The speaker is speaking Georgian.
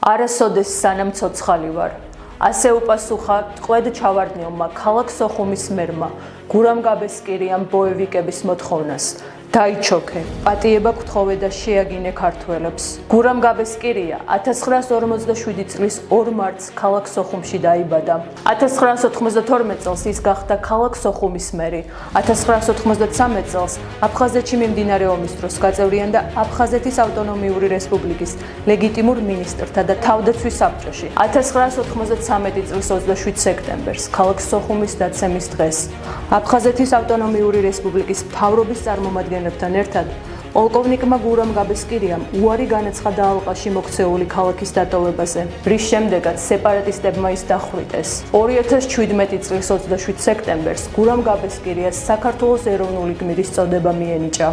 არასოდეს სანამ ცოცხალი ვარ. ასე უპასუხა ტყვედ ჩავარდნილმა ქალაქ სოხუმის მერმა გურამ გაბესკირიამ ბოევიკების მოთხოვნას. დაიჩოქე, პატიება გთხოვე და შეაგინე ქართველებს. გურამ გაბესკირია 1947 წლის 2 მარტს ქალაქ სოხუმში დაიბადა. 1992 წელს ის გახდა ქალაქ სოხუმის მერი. 1993 წელს აფხაზეთში მიმდინარე ომის დროს გაწევრიანდა აფხაზეთის ავტონომიური რესპუბლიკის ლეგიტიმურ მინისტრთა და თავდაცვის საბჭოში. 1993 წლის 27 სექტემბერს ქალაქ სოხუმის დაცემის დღეს აფხაზეთის ავტონომიური რესპუბლიკის მთავრობის წარმომადგენლებთან ერთად პოლკოვნიკმა გურამ გაბესკირიამ უარი განაცხადა ალყაში მოქცეული ქალაქის დატოვებაზე, რის შემდეგაც სეპარატისტებმა ის დახვრიტეს. 2017 წლის 27 სექტემბერს გურამ გაბესკირიას საქართველოს ეროვნული გმირის წოდება მიენიჭა.